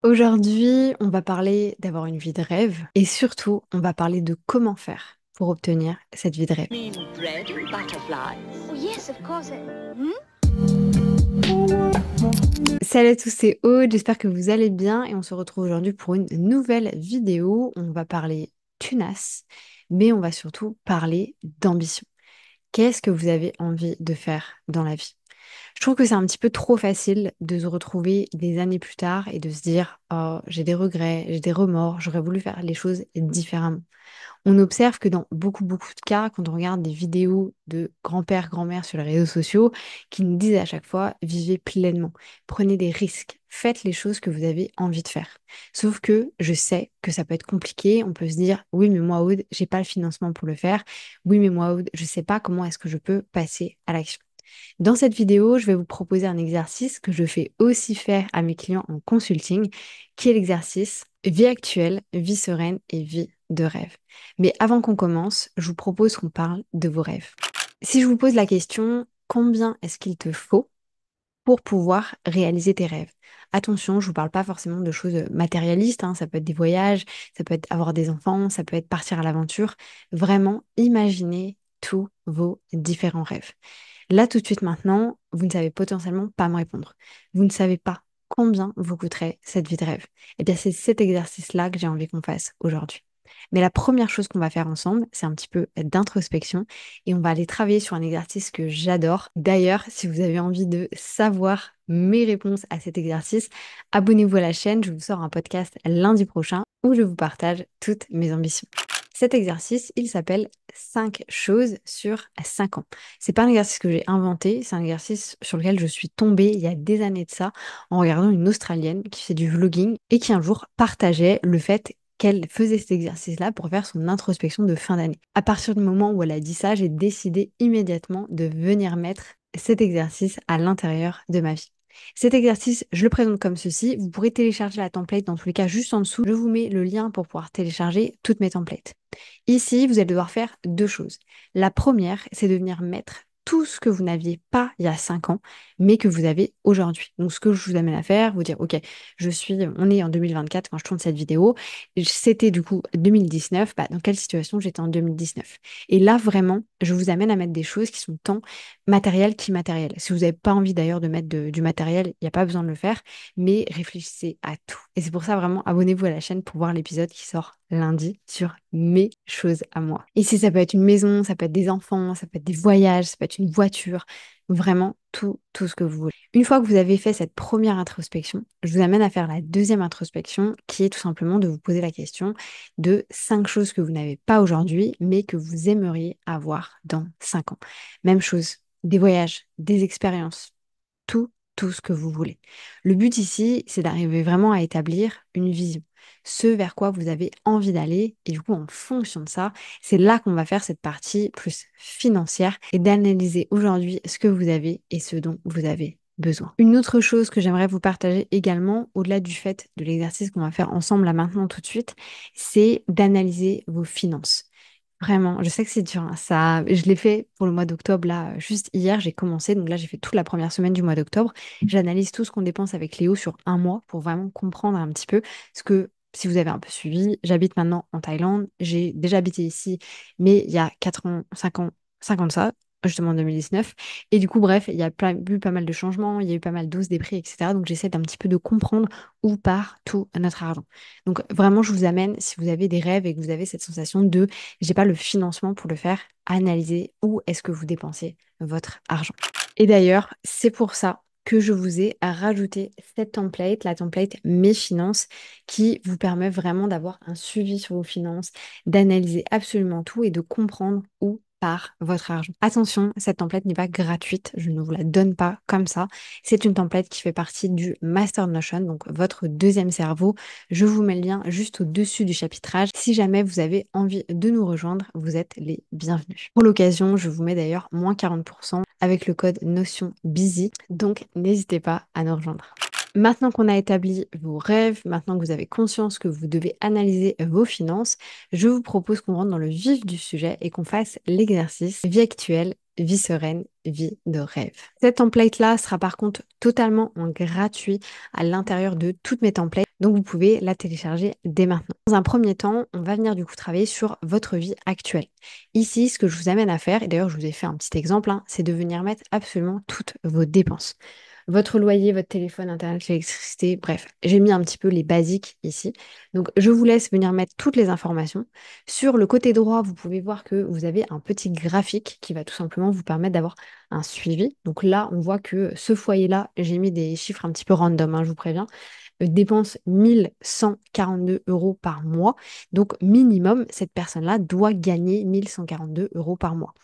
Aujourd'hui, on va parler d'avoir une vie de rêve et surtout, on va parler de comment faire pour obtenir cette vie de rêve. Mean bread and butterflies. Oh, yes, of course. Hmm? Salut à tous, c'est Aude, j'espère que vous allez bien et on se retrouve aujourd'hui pour une nouvelle vidéo. On va parler tunas, mais on va surtout parler d'ambition. Qu'est-ce que vous avez envie de faire dans la vie? Je trouve que c'est un petit peu trop facile de se retrouver des années plus tard et de se dire, oh, j'ai des regrets, j'ai des remords, j'aurais voulu faire les choses différemment. On observe que dans beaucoup de cas, quand on regarde des vidéos de grands-pères, grand-mères sur les réseaux sociaux, qui nous disent à chaque fois, vivez pleinement, prenez des risques, faites les choses que vous avez envie de faire. Sauf que je sais que ça peut être compliqué, on peut se dire, oui, mais moi, Aude, j'ai pas le financement pour le faire. Oui, mais moi, Aude, je sais pas comment est-ce que je peux passer à l'action. Dans cette vidéo, je vais vous proposer un exercice que je fais aussi faire à mes clients en consulting, qui est l'exercice vie actuelle, vie sereine et vie de rêve. Mais avant qu'on commence, je vous propose qu'on parle de vos rêves. Si je vous pose la question, combien est-ce qu'il te faut pour pouvoir réaliser tes rêves? Attention, je ne vous parle pas forcément de choses matérialistes, hein. Ça peut être des voyages, ça peut être avoir des enfants, ça peut être partir à l'aventure. Vraiment, imaginez tous vos différents rêves. Là, tout de suite maintenant, vous ne savez potentiellement pas me répondre. Vous ne savez pas combien vous coûterait cette vie de rêve. Eh bien, c'est cet exercice-là que j'ai envie qu'on fasse aujourd'hui. Mais la première chose qu'on va faire ensemble, c'est un petit peu d'introspection et on va aller travailler sur un exercice que j'adore. D'ailleurs, si vous avez envie de savoir mes réponses à cet exercice, abonnez-vous à la chaîne. Je vous sors un podcast lundi prochain où je vous partage toutes mes ambitions. Cet exercice, il s'appelle 5 choses sur 5 ans. C'est pas un exercice que j'ai inventé, c'est un exercice sur lequel je suis tombée il y a des années de ça en regardant une Australienne qui fait du vlogging et qui un jour partageait le fait qu'elle faisait cet exercice-là pour faire son introspection de fin d'année. À partir du moment où elle a dit ça, j'ai décidé immédiatement de venir mettre cet exercice à l'intérieur de ma vie. Cet exercice, je le présente comme ceci. Vous pourrez télécharger la template dans tous les cas juste en dessous. Je vous mets le lien pour pouvoir télécharger toutes mes templates. Ici, vous allez devoir faire deux choses. La première, c'est de venir mettre tout ce que vous n'aviez pas il y a 5 ans, mais que vous avez aujourd'hui. Donc, ce que je vous amène à faire, vous dire, OK, on est en 2024 quand je tourne cette vidéo. C'était du coup 2019. Bah, dans quelle situation j'étais en 2019? Et là, vraiment, je vous amène à mettre des choses qui sont tant matérielles qu'immatérielles. Si vous n'avez pas envie d'ailleurs de mettre du matériel, il n'y a pas besoin de le faire, mais réfléchissez à tout. Et c'est pour ça, vraiment, abonnez-vous à la chaîne pour voir l'épisode qui sort lundi sur mes choses à moi. Ici, ça peut être une maison, ça peut être des enfants, ça peut être des voyages, ça peut être une voiture, vraiment tout ce que vous voulez. Une fois que vous avez fait cette première introspection, je vous amène à faire la deuxième introspection qui est tout simplement de vous poser la question de 5 choses que vous n'avez pas aujourd'hui, mais que vous aimeriez avoir dans 5 ans. Même chose, des voyages, des expériences, tout ce que vous voulez. Le but ici, c'est d'arriver vraiment à établir une vision, ce vers quoi vous avez envie d'aller. Et du coup, en fonction de ça, c'est là qu'on va faire cette partie plus financière et d'analyser aujourd'hui ce que vous avez et ce dont vous avez besoin. Une autre chose que j'aimerais vous partager également, au-delà du fait de l'exercice qu'on va faire ensemble là maintenant tout de suite, c'est d'analyser vos finances. Vraiment, je sais que c'est dur, hein. Ça, je l'ai fait pour le mois d'octobre, là, juste hier, j'ai commencé. Donc là, j'ai fait toute la première semaine du mois d'octobre. J'analyse tout ce qu'on dépense avec Léo sur un mois pour vraiment comprendre un petit peu ce que, si vous avez un peu suivi, j'habite maintenant en Thaïlande. J'ai déjà habité ici, mais il y a 4 ans, 5 ans de ça, justement en 2019. Et du coup, bref, il y a eu pas mal de changements, il y a eu pas mal d'hausses des prix, etc. Donc j'essaie d'un petit peu de comprendre où part tout notre argent. Donc vraiment, je vous amène, si vous avez des rêves et que vous avez cette sensation de j'ai pas le financement pour le faire, analysez où est-ce que vous dépensez votre argent. Et d'ailleurs, c'est pour ça que je vous ai rajouté cette template, la template Mes finances, qui vous permet vraiment d'avoir un suivi sur vos finances, d'analyser absolument tout et de comprendre où part votre argent. Attention, cette template n'est pas gratuite, je ne vous la donne pas comme ça. C'est une template qui fait partie du Master Notion, donc votre deuxième cerveau. Je vous mets le lien juste au-dessus du chapitrage. Si jamais vous avez envie de nous rejoindre, vous êtes les bienvenus. Pour l'occasion, je vous mets d'ailleurs moins 40% avec le code Notion Busy, donc n'hésitez pas à nous rejoindre. Maintenant qu'on a établi vos rêves, maintenant que vous avez conscience que vous devez analyser vos finances, je vous propose qu'on rentre dans le vif du sujet et qu'on fasse l'exercice vie actuelle, vie sereine, vie de rêve. Cette template-là sera par contre totalement en gratuit à l'intérieur de toutes mes templates, donc vous pouvez la télécharger dès maintenant. Dans un premier temps, on va venir du coup travailler sur votre vie actuelle. Ici, ce que je vous amène à faire, et d'ailleurs je vous ai fait un petit exemple, hein, c'est de venir mettre absolument toutes vos dépenses. Votre loyer, votre téléphone, internet, l'électricité, bref, j'ai mis un petit peu les basiques ici. Donc, je vous laisse venir mettre toutes les informations. Sur le côté droit, vous pouvez voir que vous avez un petit graphique qui va tout simplement vous permettre d'avoir un suivi. Donc là, on voit que ce foyer-là, j'ai mis des chiffres un petit peu random, hein, je vous préviens, dépense 1 142 € par mois. Donc, minimum, cette personne-là doit gagner 1 142 € par mois.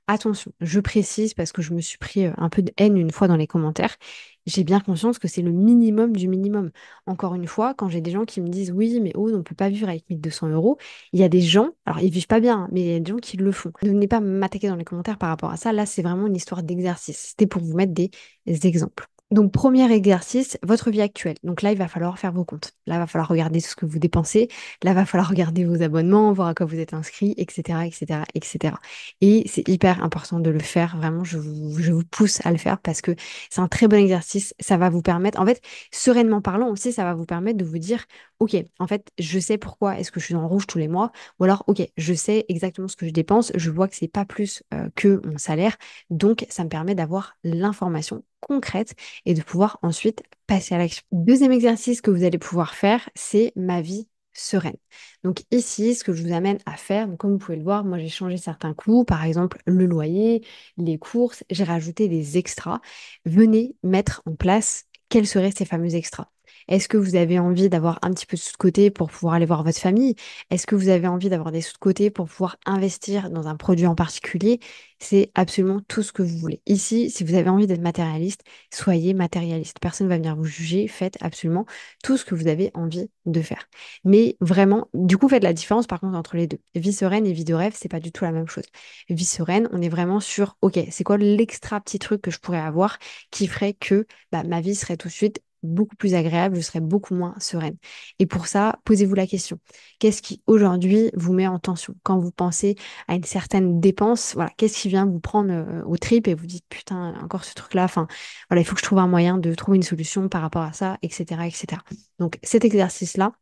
Attention, je précise parce que je me suis pris un peu de haine une fois dans les commentaires. J'ai bien conscience que c'est le minimum du minimum. Encore une fois, quand j'ai des gens qui me disent oui, mais oh, on ne peut pas vivre avec 1 200 €, il y a des gens, alors ils vivent pas bien, hein, mais il y a des gens qui le font. Ne venez pas m'attaquer dans les commentaires par rapport à ça. Là, c'est vraiment une histoire d'exercice. C'était pour vous mettre des exemples. Donc, premier exercice, votre vie actuelle. Donc là, il va falloir faire vos comptes. Là, il va falloir regarder tout ce que vous dépensez. Là, il va falloir regarder vos abonnements, voir à quoi vous êtes inscrit, etc., etc., etc. Et c'est hyper important de le faire. Vraiment, je vous pousse à le faire parce que c'est un très bon exercice. Ça va vous permettre, en fait, sereinement parlant aussi, ça va vous permettre de vous dire, OK, en fait, je sais pourquoi est-ce que je suis dans le rouge tous les mois. Ou alors, OK, je sais exactement ce que je dépense. Je vois que c'est pas plus que mon salaire. Donc, ça me permet d'avoir l'information concrète et de pouvoir ensuite passer à l'action. Deuxième exercice que vous allez pouvoir faire, c'est ma vie sereine. Donc ici, ce que je vous amène à faire, donc comme vous pouvez le voir, moi j'ai changé certains coûts, par exemple le loyer, les courses, j'ai rajouté des extras. Venez mettre en place quels seraient ces fameux extras. Est-ce que vous avez envie d'avoir un petit peu de sous de côté pour pouvoir aller voir votre famille? Est-ce que vous avez envie d'avoir des sous de côté pour pouvoir investir dans un produit en particulier? C'est absolument tout ce que vous voulez. Ici, si vous avez envie d'être matérialiste, soyez matérialiste. Personne ne va venir vous juger. Faites absolument tout ce que vous avez envie de faire. Mais vraiment, du coup, faites la différence par contre entre les deux. Vie sereine et vie de rêve, c'est pas du tout la même chose. Vie sereine, on est vraiment sur, OK, c'est quoi l'extra petit truc que je pourrais avoir qui ferait que bah, ma vie serait tout de suite beaucoup plus agréable, je serais beaucoup moins sereine. Et pour ça, posez-vous la question. Qu'est-ce qui aujourd'hui vous met en tension? Quand vous pensez à une certaine dépense, voilà, qu'est-ce qui vient vous prendre aux tripes et vous dites putain, encore ce truc-là, enfin, voilà, il faut que je trouve un moyen de trouver une solution par rapport à ça, etc., etc. Donc cet exercice-là,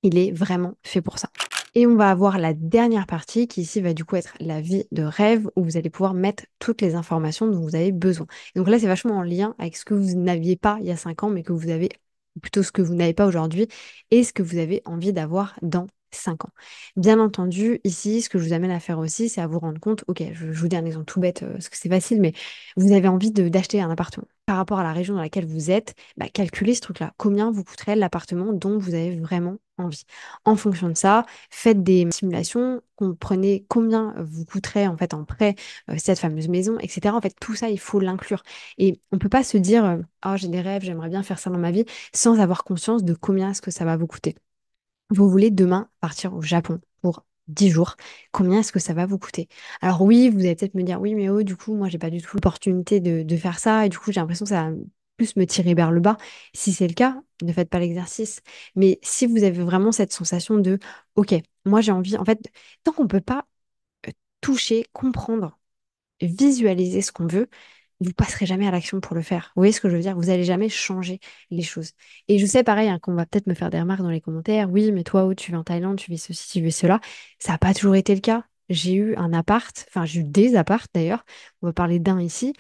il est vraiment fait pour ça. Et on va avoir la dernière partie qui ici va du coup être la vie de rêve où vous allez pouvoir mettre toutes les informations dont vous avez besoin. Et donc là, c'est vachement en lien avec ce que vous n'aviez pas il y a 5 ans, mais que vous avez, ou plutôt ce que vous n'avez pas aujourd'hui et ce que vous avez envie d'avoir dans 5 ans. Bien entendu, ici, ce que je vous amène à faire aussi, c'est à vous rendre compte, ok, je vous dis un exemple tout bête, parce que c'est facile, mais vous avez envie d'acheter un appartement. Par rapport à la région dans laquelle vous êtes, bah, calculez ce truc-là. Combien vous coûterait l'appartement dont vous avez vraiment envie? En fonction de ça, faites des simulations, comprenez combien vous coûterait en fait en prêt cette fameuse maison, etc. En fait, tout ça, il faut l'inclure. Et on ne peut pas se dire, oh, j'ai des rêves, j'aimerais bien faire ça dans ma vie, sans avoir conscience de combien est-ce que ça va vous coûter. Vous voulez demain partir au Japon pour 10 jours. Combien est-ce que ça va vous coûter? Alors oui, vous allez peut-être me dire, oui, mais oh, du coup, moi, j'ai pas du tout l'opportunité de faire ça et du coup, j'ai l'impression que ça va plus me tirer vers le bas. Si c'est le cas, ne faites pas l'exercice. Mais si vous avez vraiment cette sensation de, OK, moi, j'ai envie, en fait, tant qu'on peut pas toucher, comprendre, visualiser ce qu'on veut, vous passerez jamais à l'action pour le faire. Vous voyez ce que je veux dire? Vous allez jamais changer les choses. Et je sais pareil, hein, qu'on va peut-être me faire des remarques dans les commentaires. Oui, mais toi, où tu vis en Thaïlande, tu vis ceci, tu vis cela. Ça n'a pas toujours été le cas. J'ai eu un appart, enfin j'ai eu des apparts d'ailleurs. On va parler d'un ici.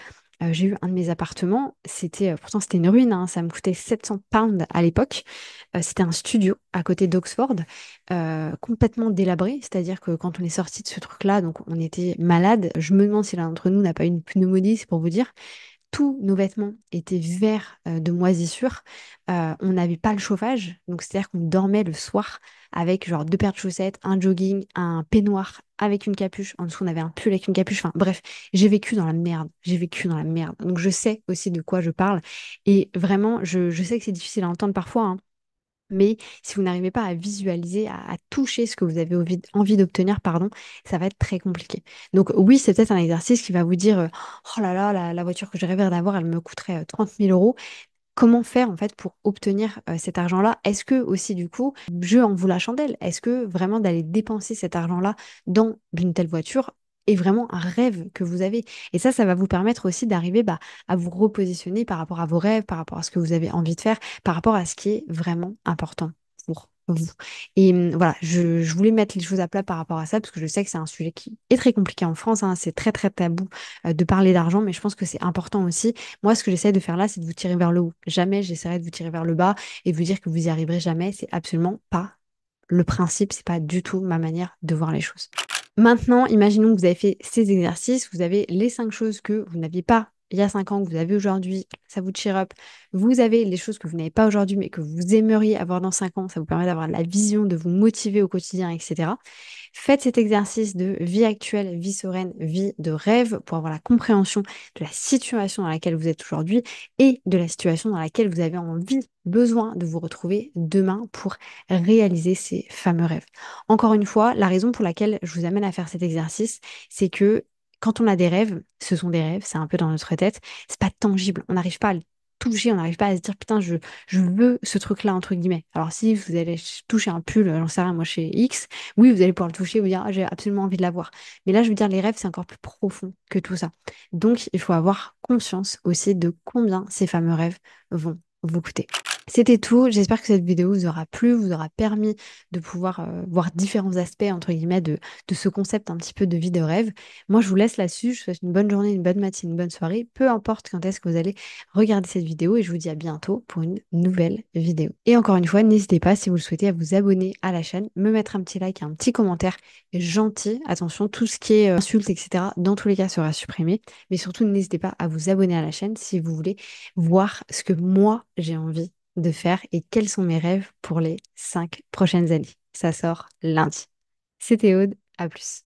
J'ai eu un de mes appartements. C'était pourtant c'était une ruine, hein, ça me coûtait 700 pounds à l'époque. C'était un studio à côté d'Oxford, complètement délabré. C'est-à-dire que quand on est sorti de ce truc-là, donc on était malade. Je me demande si l'un d'entre nous n'a pas eu une pneumonie, c'est pour vous dire. Tous nos vêtements étaient verts de moisissure. On n'avait pas le chauffage, donc c'est-à-dire qu'on dormait le soir avec genre deux paires de chaussettes, un jogging, un peignoir avec une capuche. En dessous, on avait un pull avec une capuche. Enfin bref, j'ai vécu dans la merde. J'ai vécu dans la merde. Donc je sais aussi de quoi je parle. Et vraiment, je sais que c'est difficile à entendre parfois, hein, mais si vous n'arrivez pas à visualiser, à toucher ce que vous avez envie d'obtenir, pardon, ça va être très compliqué. Donc oui, c'est peut-être un exercice qui va vous dire, oh là là, la voiture que je rêverais d'avoir, elle me coûterait 30 000 euros. comment faire en fait pour obtenir cet argent-là? Est-ce que aussi du coup, je en vaut la chandelle? Est-ce que vraiment d'aller dépenser cet argent-là dans une telle voiture est vraiment un rêve que vous avez? Et ça va vous permettre aussi d'arriver à vous repositionner par rapport à vos rêves, par rapport à ce que vous avez envie de faire, par rapport à ce qui est vraiment important pour vous. Et voilà, je voulais mettre les choses à plat par rapport à ça, parce que je sais que c'est un sujet qui est très compliqué en France, hein, c'est très très tabou de parler d'argent, mais je pense que c'est important aussi. Moi, ce que j'essaie de faire là, c'est de vous tirer vers le haut. Jamais j'essaierai de vous tirer vers le bas et de vous dire que vous y arriverez jamais. C'est absolument pas le principe, c'est pas du tout ma manière de voir les choses. Maintenant, imaginons que vous avez fait ces exercices, vous avez les 5 choses que vous n'aviez pas il y a 5 ans, que vous avez aujourd'hui, ça vous cheer up. Vous avez les choses que vous n'avez pas aujourd'hui, mais que vous aimeriez avoir dans 5 ans, ça vous permet d'avoir la vision, de vous motiver au quotidien, etc. Faites cet exercice de vie actuelle, vie sereine, vie de rêve pour avoir la compréhension de la situation dans laquelle vous êtes aujourd'hui et de la situation dans laquelle vous avez envie, besoin de vous retrouver demain pour réaliser ces fameux rêves. Encore une fois, la raison pour laquelle je vous amène à faire cet exercice, c'est que quand on a des rêves, ce sont des rêves, c'est un peu dans notre tête, c'est pas tangible, on n'arrive pas à le toucher, on n'arrive pas à se dire putain, je veux ce truc-là, entre guillemets. Alors si vous allez toucher un pull, j'en sais rien, moi chez X, oui, vous allez pouvoir le toucher, vous dire ah, j'ai absolument envie de l'avoir. Mais là, je veux dire, les rêves, c'est encore plus profond que tout ça. Donc, il faut avoir conscience aussi de combien ces fameux rêves vont vous coûter. C'était tout. J'espère que cette vidéo vous aura plu, vous aura permis de pouvoir voir différents aspects, entre guillemets, de ce concept un petit peu de vie de rêve. Moi, je vous laisse là-dessus. Je vous souhaite une bonne journée, une bonne matinée, une bonne soirée. Peu importe quand est-ce que vous allez regarder cette vidéo et je vous dis à bientôt pour une nouvelle vidéo. Et encore une fois, n'hésitez pas, si vous le souhaitez, à vous abonner à la chaîne, me mettre un petit like et un petit commentaire gentil. Attention, tout ce qui est insultes, etc., dans tous les cas sera supprimé. Mais surtout, n'hésitez pas à vous abonner à la chaîne si vous voulez voir ce que moi j'ai envie de faire et quels sont mes rêves pour les 5 prochaines années. Ça sort lundi. C'était Aude, à plus.